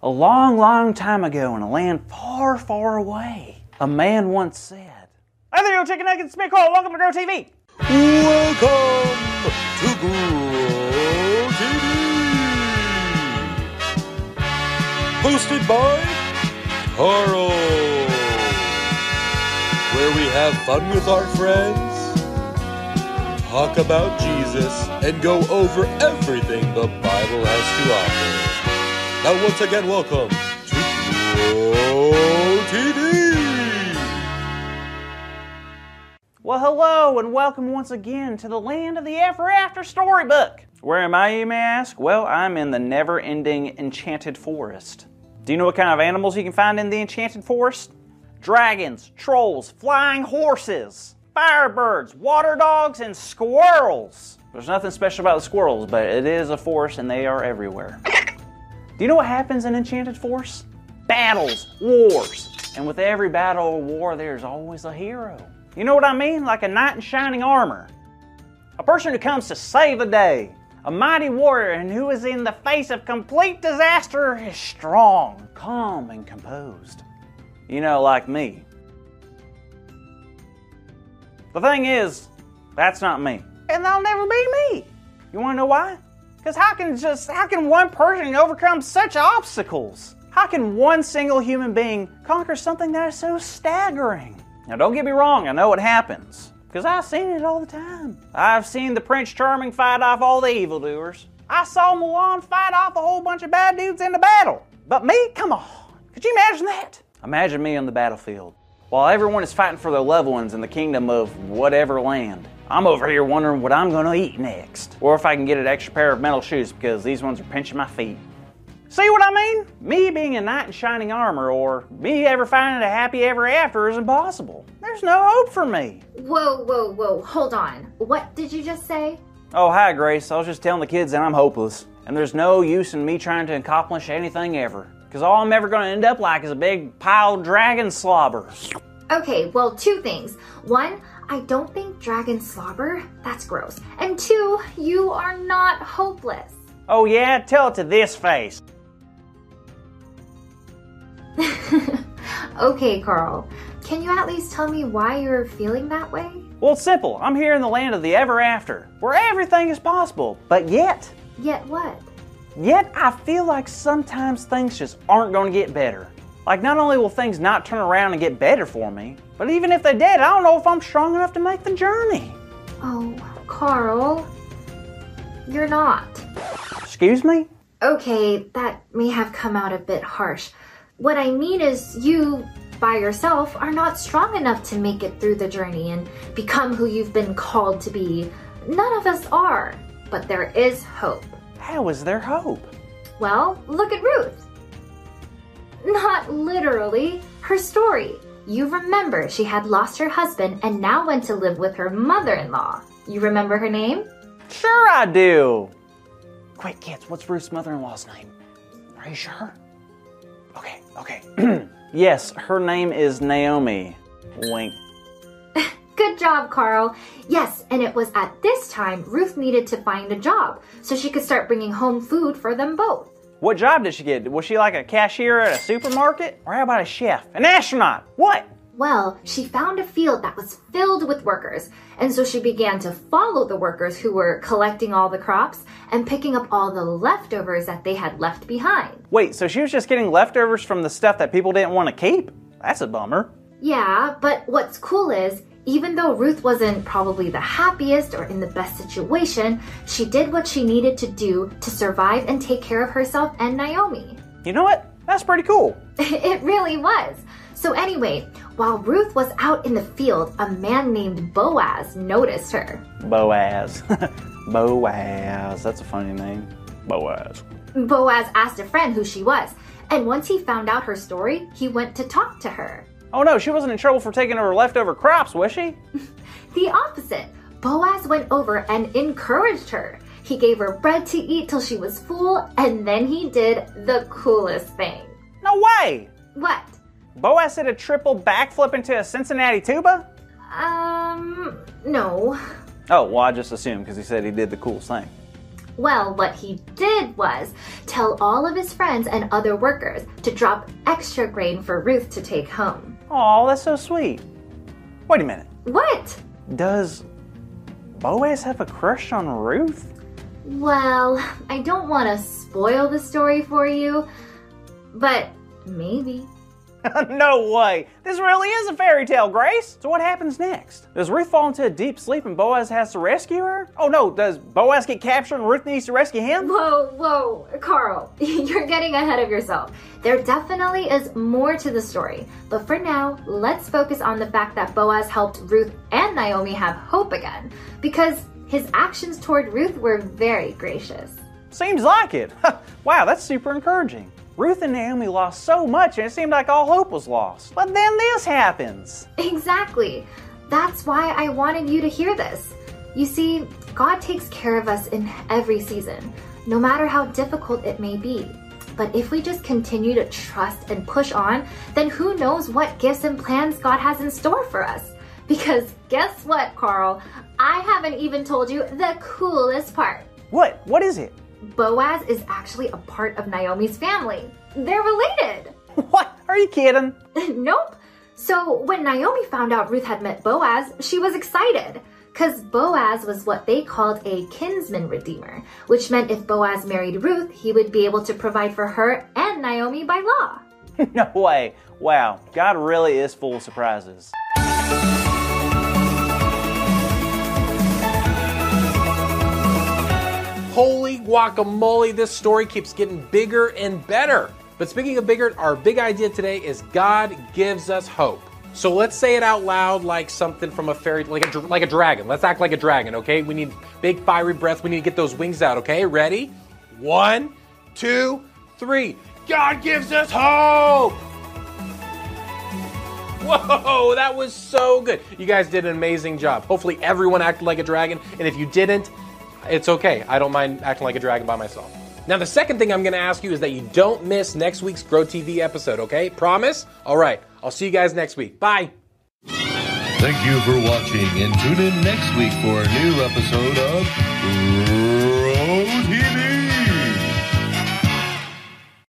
A long, long time ago in a land far, far away, a man once said, "Hey there, chicken nuggets, it's me, Carl. Welcome to Grow TV." Welcome to Grow TV. Hosted by Carl. Where we have fun with our friends, talk about Jesus, and go over everything the Bible has to offer. Now once again, welcome to Grow TV. Well, hello and welcome once again to the land of the Ever After storybook. Where am I, you may ask? Well, I'm in the never-ending enchanted forest. Do you know what kind of animals you can find in the enchanted forest? Dragons, trolls, flying horses, firebirds, water dogs, and squirrels. There's nothing special about the squirrels, but it is a forest and they are everywhere. Do you know what happens in enchanted forests? Battles, wars, and with every battle or war, there's always a hero. You know what I mean? Like a knight in shining armor. A person who comes to save the day. A mighty warrior and who is in the face of complete disaster is strong, calm, and composed. You know, like me. The thing is, that's not me. And that'll never be me. You wanna know why? Because how can one person overcome such obstacles? How can one single human being conquer something that is so staggering? Now don't get me wrong, I know it happens. Because I've seen it all the time. I've seen the Prince Charming fight off all the evildoers. I saw Mulan fight off a whole bunch of bad dudes in the battle. But me? Come on. Could you imagine that? Imagine me on the battlefield. While everyone is fighting for their loved ones in the kingdom of whatever land, I'm over here wondering what I'm gonna eat next. Or if I can get an extra pair of metal shoes because these ones are pinching my feet. See what I mean? Me being a knight in shining armor or me ever finding a happy ever after is impossible. There's no hope for me. Whoa, hold on. What did you just say? Oh, hi Grace. I was just telling the kids that I'm hopeless. And there's no use in me trying to accomplish anything ever. Because all I'm ever gonna end up like is a big pile of dragon slobber. Okay, well, two things. One, I don't think dragon slobber, that's gross. And two, you are not hopeless. Oh yeah? Tell it to this face. Okay, Carl. Can you at least tell me why you're feeling that way? Well, it's simple. I'm here in the land of the ever after, where everything is possible. But yet what? Yet I feel like sometimes things just aren't going to get better. Like not only will things not turn around and get better for me, but even if they did, I don't know if I'm strong enough to make the journey. Oh, Carl. You're not. Excuse me? Okay, that may have come out a bit harsh. What I mean is you, by yourself, are not strong enough to make it through the journey and become who you've been called to be. None of us are, but there is hope. How is there hope? Well, look at Ruth. Not literally, her story. You remember she had lost her husband and now went to live with her mother-in-law. You remember her name? Sure I do. Quick kids, what's Ruth's mother-in-law's name? Are you sure? Okay. Yes, her name is Naomi. Wink. Good job, Carl. Yes, and it was at this time Ruth needed to find a job so she could start bringing home food for them both. What job did she get? Was she like a cashier at a supermarket? Or how about a chef? An astronaut? What? Well, she found a field that was filled with workers, and so she began to follow the workers who were collecting all the crops and picking up all the leftovers that they had left behind. Wait, so she was just getting leftovers from the stuff that people didn't want to keep? That's a bummer. Yeah, but what's cool is, even though Ruth wasn't probably the happiest or in the best situation, she did what she needed to do to survive and take care of herself and Naomi. You know what? That's pretty cool. It really was. So anyway, while Ruth was out in the field, a man named Boaz noticed her. Boaz. Boaz. That's a funny name. Boaz. Boaz asked a friend who she was, and once he found out her story, he went to talk to her. Oh no, she wasn't in trouble for taking her leftover crops, was she? The opposite. Boaz went over and encouraged her. He gave her bread to eat till she was full, and then he did the coolest thing. No way! What? Boaz did a triple backflip into a Cincinnati tuba? No. Oh, well, I just assumed because he said he did the coolest thing. Well, what he did was tell all of his friends and other workers to drop extra grain for Ruth to take home. Oh, that's so sweet. Wait a minute. What? Does Boaz have a crush on Ruth? Well, I don't want to spoil the story for you, but maybe. No way! This really is a fairy tale, Grace! So what happens next? Does Ruth fall into a deep sleep and Boaz has to rescue her? Oh no, does Boaz get captured and Ruth needs to rescue him? Whoa, Carl, you're getting ahead of yourself. There definitely is more to the story, but for now, let's focus on the fact that Boaz helped Ruth and Naomi have hope again, because his actions toward Ruth were very gracious. Seems like it. Wow, that's super encouraging. Ruth and Naomi lost so much and it seemed like all hope was lost. But then this happens. Exactly. That's why I wanted you to hear this. You see, God takes care of us in every season, no matter how difficult it may be. But if we just continue to trust and push on, then who knows what gifts and plans God has in store for us. Because guess what, Carl? I haven't even told you the coolest part. What? What is it? Boaz is actually a part of Naomi's family. They're related. What? Are you kidding? Nope. So when Naomi found out Ruth had met Boaz, she was excited. Because Boaz was what they called a kinsman redeemer, which meant if Boaz married Ruth, he would be able to provide for her and Naomi by law. No way. Wow, God really is full of surprises. Holy guacamole, this story keeps getting bigger and better. But speaking of bigger, our big idea today is God gives us hope. So let's say it out loud like something from a fairy, like a dragon. Let's act like a dragon, okay? We need big fiery breaths. We need to get those wings out, okay? Ready? 1, 2, 3. God gives us hope! Whoa, that was so good. You guys did an amazing job. Hopefully everyone acted like a dragon, and if you didn't, it's okay. I don't mind acting like a dragon by myself. Now, the second thing I'm going to ask you is that you don't miss next week's Grow TV episode, okay? Promise? All right. I'll see you guys next week. Bye. Thank you for watching, and tune in next week for a new episode of Grow TV.